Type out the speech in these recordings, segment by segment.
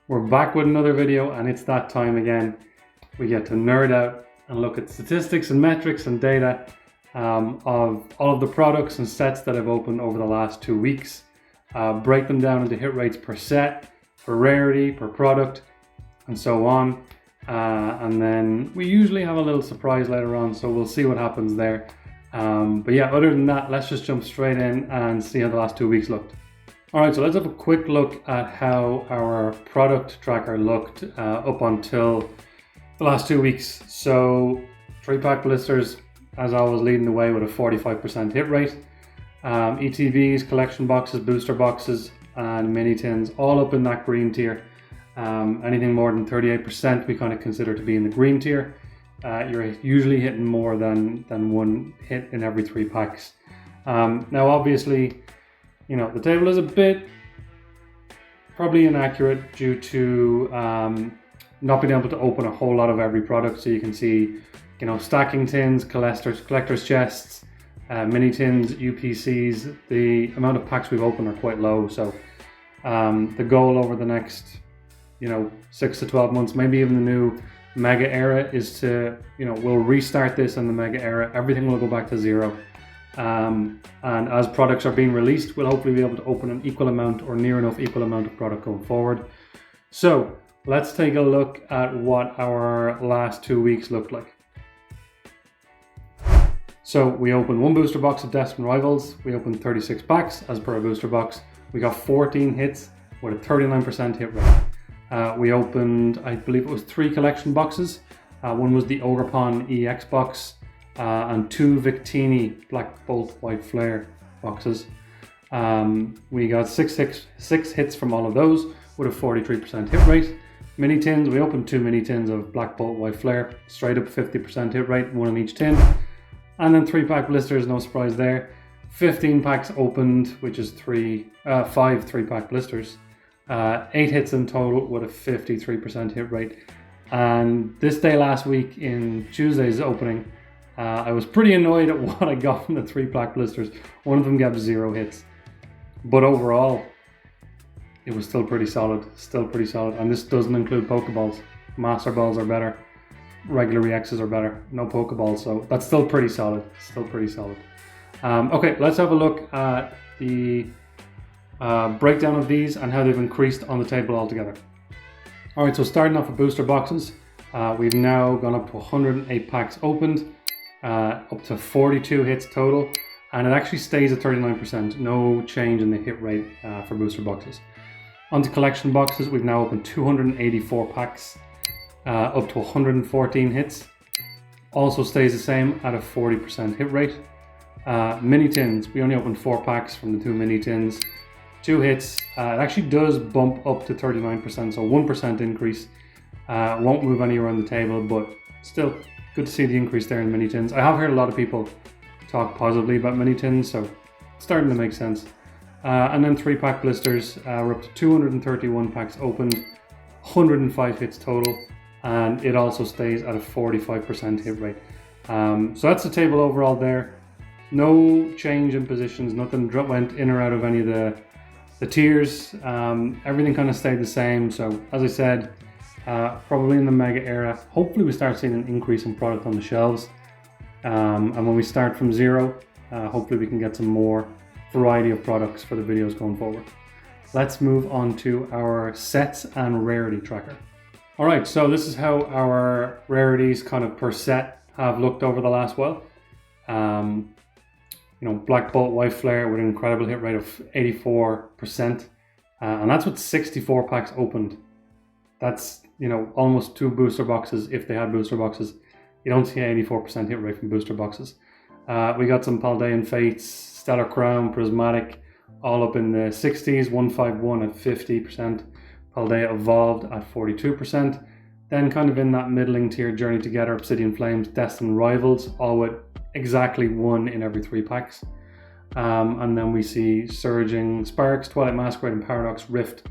We're back with another video, and it's that time again. We get to nerd out and look at statistics and metrics and data of all of the products and sets that I've opened over the last 2 weeks. Break them down into hit rates per set, per rarity, per product, and so on. And then we usually have a little surprise later on, so we'll see what happens there. But yeah, other than that, let's just jump straight in and see how the last 2 weeks looked. All right, so let's have a quick look at how our product tracker looked up until the last 2 weeks. So 3-pack blisters, as always, leading the way with a 45% hit rate. ETBs, collection boxes, booster boxes, and mini tins, all up in that green tier. Anything more than 38% we kind of consider to be in the green tier. You're usually hitting more than one hit in every 3 packs. Now obviously, you know, the table is a bit probably inaccurate due to not being able to open a whole lot of every product. So you can see, you know, stacking tins, collector's chests, mini tins, UPCs. The amount of packs we've opened are quite low. So the goal over the next, you know, 6 to 12 months, maybe even the new mega era, is to, you know, we'll restart this in the mega era. Everything will go back to zero. And as products are being released, we'll hopefully be able to open an equal amount or near enough equal amount of product going forward. So let's take a look at what our last 2 weeks looked like. So we opened 1 booster box of Destined Rivals. We opened 36 packs as per a booster box. We got 14 hits with a 39% hit rate. We opened, I believe it was 3 collection boxes. One was the Ogrepon EX box, and 2 Victini Black Bolt White Flare boxes. We got 6 hits from all of those with a 43% hit rate. Mini tins, we opened 2 mini tins of Black Bolt White Flare, straight up 50% hit rate, 1 in each tin. And then 3-pack blisters, no surprise there. 15 packs opened, which is 5 3-pack blisters. 8 hits in total with a 53% hit rate. And this day last week in Tuesday's opening, I was pretty annoyed at what I got from the 3-pack blisters. One of them got 0 hits. But overall, it was still pretty solid. And this doesn't include Pokeballs. Master Balls are better. Regular EXs are better. No Pokeballs, so that's still pretty solid. Okay, let's have a look at the breakdown of these and how they've increased on the table altogether. All right, so starting off with booster boxes, we've now gone up to 108 packs opened, up to 42 hits total, and it actually stays at 39%. No change in the hit rate for booster boxes. Onto collection boxes, we've now opened 284 packs, up to 114 hits. Also stays the same at a 40% hit rate. Mini tins, we only opened 4 packs from the 2 mini tins. 2 hits. It actually does bump up to 39%, so 1% increase. Won't move anywhere on the table, but still good to see the increase there in mini tins. I have heard a lot of people talk positively about mini tins, so it's starting to make sense. And then 3-pack blisters, we're up to 231 packs opened, 105 hits total, and it also stays at a 45% hit rate. So that's the table overall there. No change in positions, nothing went in or out of any of the tiers. Everything kind of stayed the same. So as I said, probably in the mega era, hopefully we start seeing an increase in product on the shelves. And when we start from 0, hopefully we can get some more variety of products for the videos going forward. Let's move on to our sets and rarity tracker. All right, so this is how our rarities kind of per set have looked over the last while. You know, Black Bolt White Flare with an incredible hit rate of 84%. And that's with 64 packs opened. That's, you know, almost 2 booster boxes if they had booster boxes. You don't see an 84% hit rate from booster boxes. We got some Paldean Fates, Stellar Crown, Prismatic, all up in the 60s, 151 at 50%. Paldea Evolved at 42%. Then kind of in that middling tier, Journey Together, Obsidian Flames, Destined Rivals, all with exactly 1 in every 3 packs. And then we see Surging Sparks, Twilight Masquerade, and Paradox Rift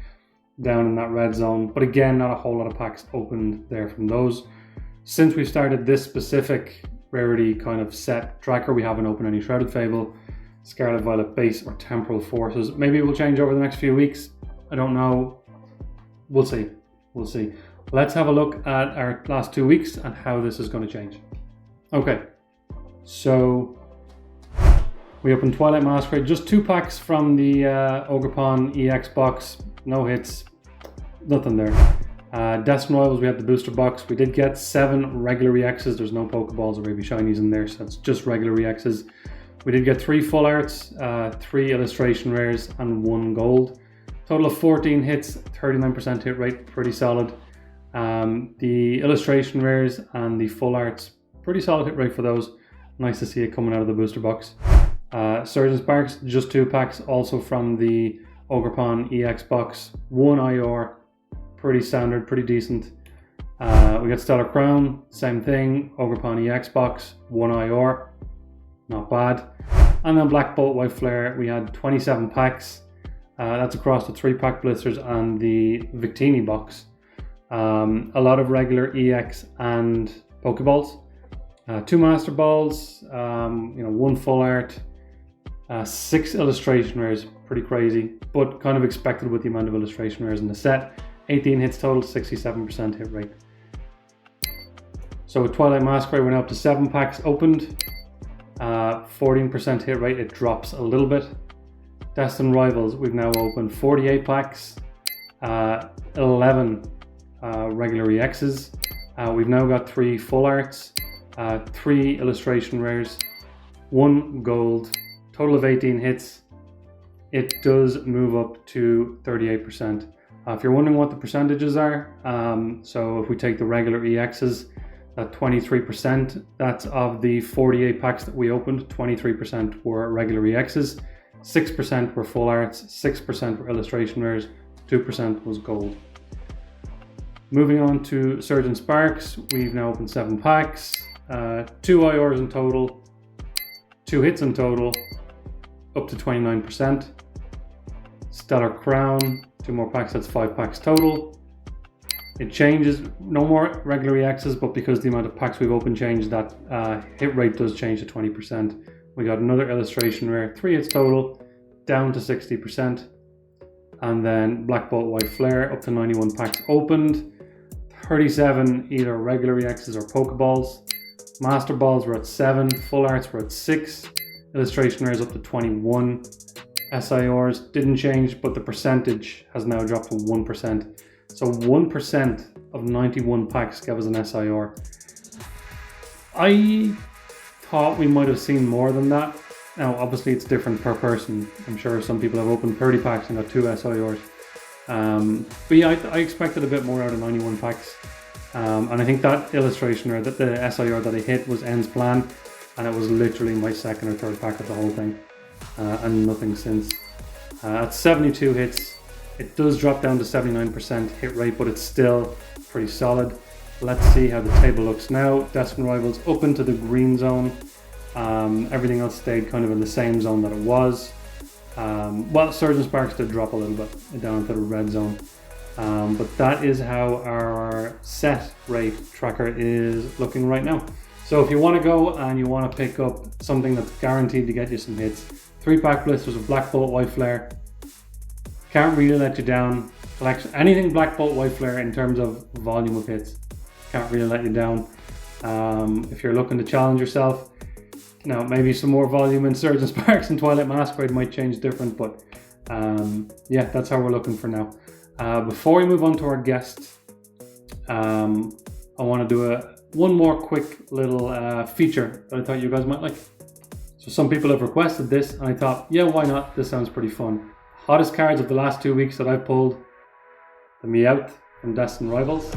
down in that red zone. But again, not a whole lot of packs opened there from those. Since we've started this specific rarity kind of set tracker, we haven't opened any Shrouded Fable, Scarlet Violet Base, or Temporal Forces. Maybe it will change over the next few weeks. I don't know. We'll see. we'll see. Let's have a look at our last 2 weeks and how this is going to change. Okay, so we opened Twilight Masquerade, just 2 packs from the Ogerpon EX box, no hits, nothing there. Destiny Rivals, we had the booster box. We did get 7 regular EXs. There's no Pokeballs or Baby Shinies in there, so it's just regular EXs. We did get 3 full arts, 3 illustration rares, and 1 gold. Total of 14 hits, 39% hit rate, pretty solid. The illustration rares and the full arts, pretty solid hit rate for those. Nice to see it coming out of the booster box. Surgeon Sparks, just 2 packs, also from the Ogerpon EX box. 1 IR, pretty standard, pretty decent. We got Stellar Crown, same thing, Ogerpon EX box, 1 IR, not bad. And then Black Bolt White Flare, we had 27 packs. That's across the 3-pack blisters and the Victini box. A lot of regular EX and Pokeballs. 2 Master Balls, 1 full art, 6 illustration rares, pretty crazy, but kind of expected with the amount of illustration rares in the set. 18 hits total, 67% hit rate. So with Twilight Masquerade, we're now up to 7 packs opened, 14% hit rate, it drops a little bit. Destin Rivals, we've now opened 48 packs, 11 regular EXs. We've now got 3 full arts, 3 illustration rares, 1 gold, total of 18 hits. It does move up to 38%. If you're wondering what the percentages are, so if we take the regular EXs, that 23%, that's of the 48 packs that we opened, 23% were regular EXs, 6% were full arts, 6% were illustration rares, 2% was gold. Moving on to Surgeon Sparks, we've now opened 7 packs, 2 IRs in total, 2 hits in total, up to 29%. Stellar Crown, 2 more packs, that's 5 packs total. It changes, no more regular EXs, but because the amount of packs we've opened changed, that hit rate does change to 20%. We got another illustration rare, 3 hits total, down to 60%. And then Black Bolt White Flare, up to 91 packs opened. 37 either regular EXs or Pokeballs. Master Balls were at 7, full arts were at 6, illustration rares up to 21. SIRs didn't change, but the percentage has now dropped to 1%. So 1% of 91 packs gave us an SIR. I thought we might have seen more than that. Now, obviously it's different per person. I'm sure some people have opened 30 packs and got 2 SIRs. But yeah, I expected a bit more out of 91 packs. And I think that illustration, or that the SIR that I hit, was End's Plan. And it was literally my 2nd or 3rd pack of the whole thing. And nothing since. At 72 hits, it does drop down to 79% hit rate, but it's still pretty solid. Let's see how the table looks now. Destiny Rivals up into the green zone. Everything else stayed kind of in the same zone that it was. Well, Surgeon Sparks did drop a little bit down into the red zone. But that is how our set rate tracker is looking right now. So if you want to go and you want to pick up something that's guaranteed to get you some hits, 3-pack blisters of Black Bolt White Flare, can't really let you down. Collection, anything Black Bolt White Flare in terms of volume of hits, can't really let you down. If you're looking to challenge yourself, now maybe some more volume in Surgeon Sparks and Twilight Masquerade might change different, but yeah, that's how we're looking for now. Before we move on to our guest, I want to do one more quick little feature that I thought you guys might like. So some people have requested this, and I thought, yeah, why not? This sounds pretty fun. Hottest cards of the last 2 weeks that I've pulled: the Meowth from Destin Rivals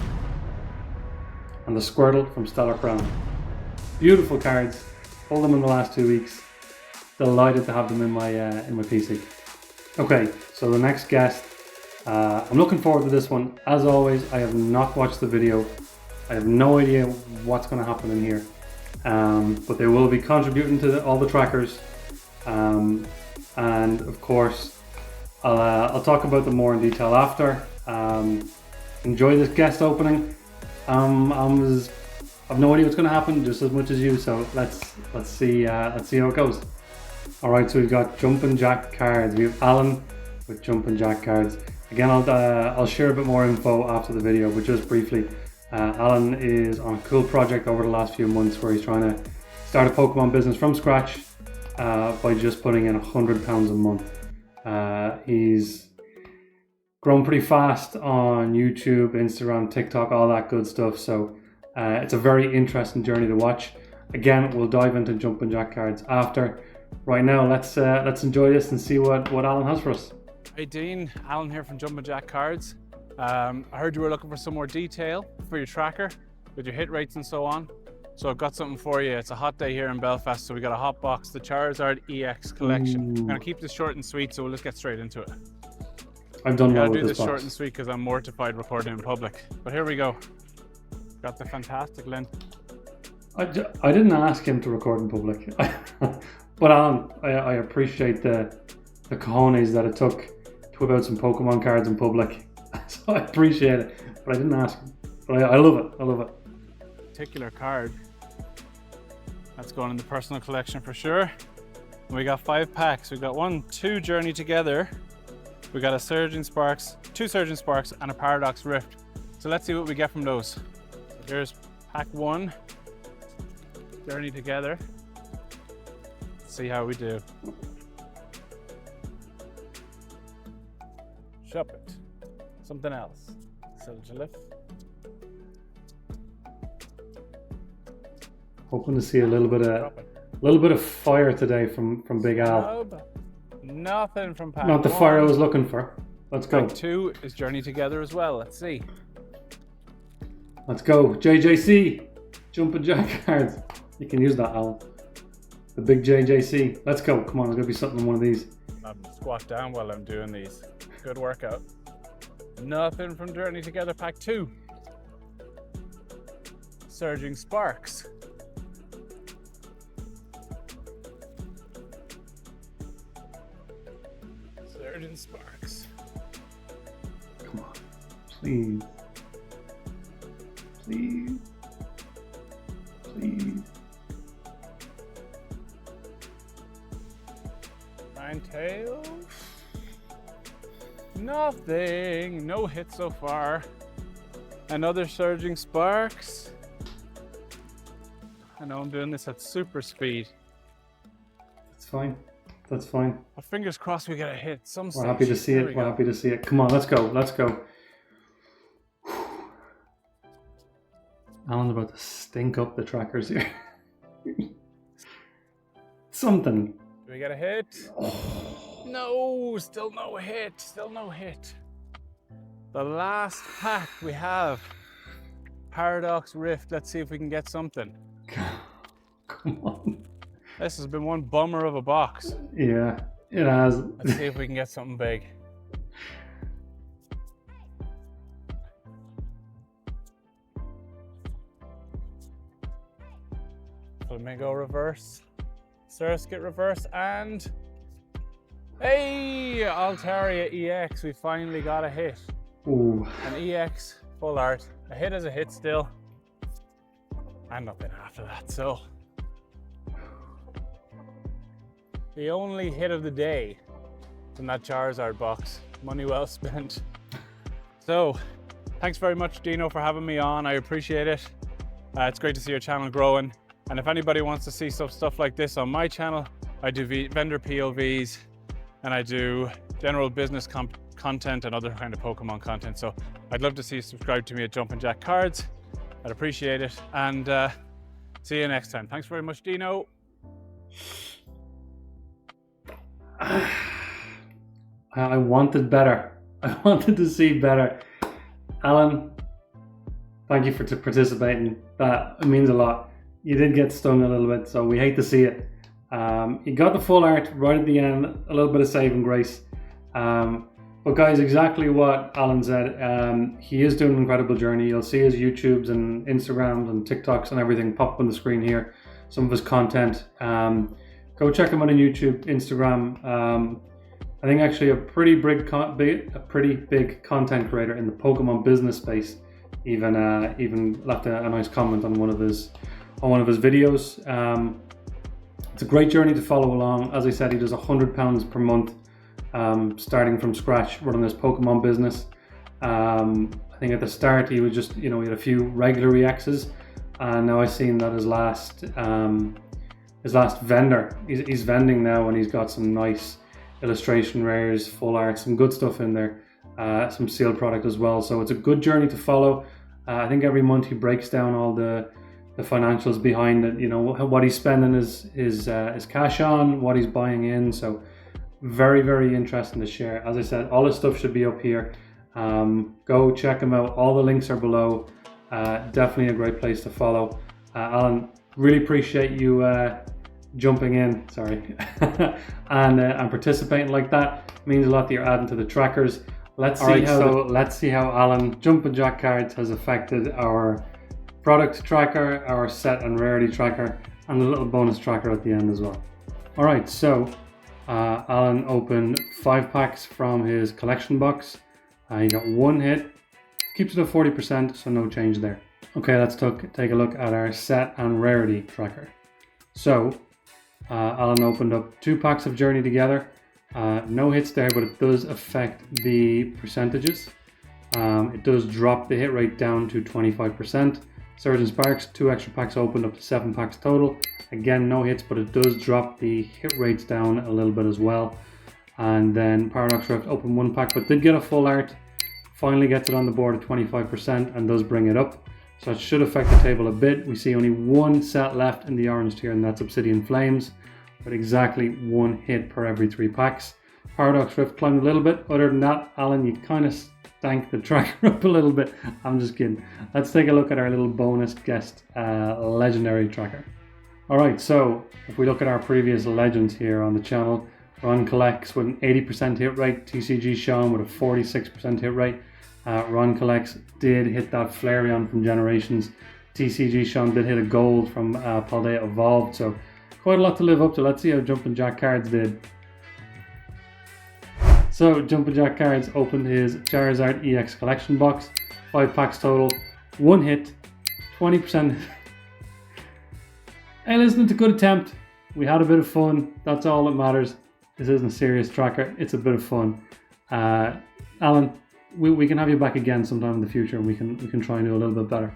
and the Squirtle from Stellar Crown. Beautiful cards. Pulled them in the last 2 weeks. Delighted to have them in my PC. Okay, so the next guest. I'm looking forward to this one. As always, I have not watched the video. I have no idea what's going to happen in here. But they will be contributing to all the trackers. And of course, I'll talk about them more in detail after. Enjoy this guest opening. I've no idea what's going to happen, just as much as you. So let's see how it goes. All right, so we've got Jumpin' Jack cards. We have Alan with Jumpin' Jack cards. Again, I'll share a bit more info after the video, but just briefly, Alan is on a cool project over the last few months where he's trying to start a Pokemon business from scratch by just putting in £100 a month. He's grown pretty fast on YouTube, Instagram, TikTok, all that good stuff. So it's a very interesting journey to watch. Again, we'll dive into Jumpin' Jack cards after. Right now, let's enjoy this and see what Alan has for us. Hey Dean, Alan here from Jumpin' Jack Cards. I heard you were looking for some more detail for your tracker with your hit rates and so on. So I've got something for you. It's a hot day here in Belfast, so we got a hot box, the Charizard EX collection. I'm gonna keep this short and sweet, so we'll just get straight into it. I've done well with this box. I'll do this short and sweet because I'm mortified recording in public. But here we go. Got the fantastic Lynn. I didn't ask him to record in public, but Alan, I appreciate the cojones that it took to whip out some Pokemon cards in public. So I appreciate it, but I didn't ask him. But I love it. I love it. Particular card that's going in the personal collection for sure. We got 5 packs. We got 1, 2 Journey Together. We got a Surging Sparks, 2 Surging Sparks, and a Paradox Rift. So let's see what we get from those. So here's pack 1, Journey Together. Let's see how we do. Shop it. Something else. Silgilith. Hoping to see a little bit of fire today from Big Al. Nothing from pack Not the 1. fire I was looking for. Let's go. Pack 2 is Journey Together as well. Let's see. Let's go. JJC. Jumpin' Jack cards. You can use that, Alan. The big JJC. Let's go. Come on, there's gonna be something in one of these. I'm squat down while I'm doing these. Good workout. Nothing from Journey Together pack 2. Surging Sparks. Surging Sparks. Come on. Please. Please. Please. Ninetales. Nothing. No hit so far. Another Surging Sparks. I know I'm doing this at super speed. That's fine. That's fine. But fingers crossed we get a hit. We're happy to see it. We're happy to see it. Come on, let's go. Let's go. Alan's about to stink up the trackers here. Something. Do we get a hit? No, still no hit. Still no hit. The last pack we have. Paradox Rift. Let's see if we can get something. Come on. This has been one bummer of a box. Yeah, it has. Let's see if we can get something big. Flamingo reverse, Surskit reverse, and hey, Altaria EX. We finally got a hit. Ooh. An EX full art. A hit is a hit still. And nothing after that, so. The only hit of the day from that Charizard box. Money well spent. So, thanks very much, Dino, for having me on. I appreciate it. It's great to see your channel growing. And if anybody wants to see some stuff like this on my channel, I do vendor POVs and I do general business content and other kind of Pokemon content. So I'd love to see you subscribe to me at Jumpin' Jack Cards. I'd appreciate it. And see you next time. Thanks very much, Dino. I wanted better. I wanted to see better. Alan, thank you for participating. That means a lot. You did get stung a little bit, so we hate to see it. You got the full art right at the end, a little bit of saving grace. But guys, exactly what Alan said. He is doing an incredible journey. You'll see his YouTubes and Instagrams and TikToks and everything pop up on the screen here. Some of his content. Go check him out on YouTube, Instagram. I think actually a pretty big content creator in the Pokemon business space. Even left a nice comment on one of his videos. It's a great journey to follow along. As I said, he does £100 per month starting from scratch, running this Pokemon business. I think at the start he was just, he had a few regular EXs, and now I've seen that his last vendor, he's vending now, and he's got some nice illustration rares, full art, some good stuff in there, some sealed product as well. So it's a good journey to follow. I think every month he breaks down all the financials behind it, what he's spending his cash on, what he's buying in. So very, very interesting to share. As I said, all this stuff should be up here. Go check him out. All the links are below. Definitely a great place to follow. Alan, really appreciate you jumping in, and participating like that. It means a lot that you're adding to the trackers. Let's see how Alan Jumpin' Jack Cards has affected our product tracker, our set and rarity tracker, and the little bonus tracker at the end as well. All right, so Alan opened 5 packs from his collection box. He got 1 hit, keeps it at 40%, so no change there. Okay, let's take a look at our set and rarity tracker. So Alan opened up 2 packs of Journey Together. No hits there, but it does affect the percentages. It does drop the hit rate down to 25%. Surge and Sparks, 2 extra packs opened, up to 7 packs total. Again, no hits, but it does drop the hit rates down a little bit as well. And then Paradox Rift opened 1 pack, but did get a full art. Finally gets it on the board at 25% and does bring it up. So it should affect the table a bit. We see only 1 set left in the orange tier, and that's Obsidian Flames, with exactly 1 hit per every 3 packs. Paradox Rift climbed a little bit. Other than that, Alan, you kind of stank the tracker up a little bit. I'm just kidding. Let's take a look at our little bonus guest legendary tracker. Alright, so if we look at our previous legends here on the channel, Ron Collects with an 80% hit rate, TCG Sean with a 46% hit rate. Ron Collects did hit that Flareon from Generations. TCG Sean did hit a gold from Paldea Evolved, so quite a lot to live up to. Let's see how Jumpin' Jack Cards did. So Jumpin' Jack Cards opened his Charizard EX collection box, 5 packs total, 1 hit, 20%. Hey, listen, it's a good attempt. We had a bit of fun. That's all that matters. This isn't a serious tracker. It's a bit of fun. Alan, we can have you back again sometime in the future, and we can try and do a little bit better.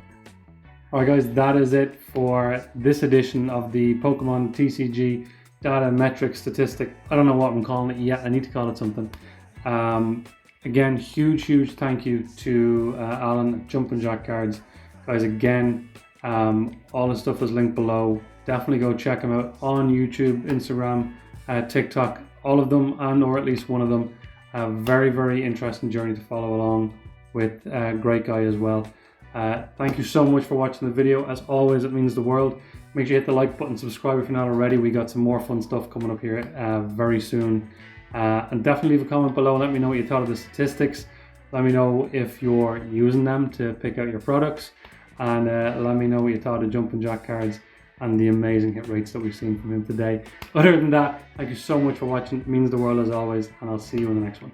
Alright guys, that is it for this edition of the Pokemon TCG Data Metric Statistic. I don't know what I'm calling it yet. I need to call it something. Again, huge thank you to Alan at Jumpin' Jack Cards. Guys, again, all the stuff is linked below. Definitely go check him out on YouTube, Instagram, TikTok, all of them, and or at least one of them. A very interesting journey to follow along with a great guy as well. Thank you so much for watching the video. As always, it means the world. Make sure you hit the like button, subscribe if you're not already. We got some more fun stuff coming up here very soon. And definitely leave a comment below. Let me know what you thought of the statistics. Let me know if you're using them to pick out your products. And let me know what you thought of Jumpin' Jack Cards and the amazing hit rates that we've seen from him today. Other than that, thank you so much for watching. It means the world as always, and I'll see you in the next one.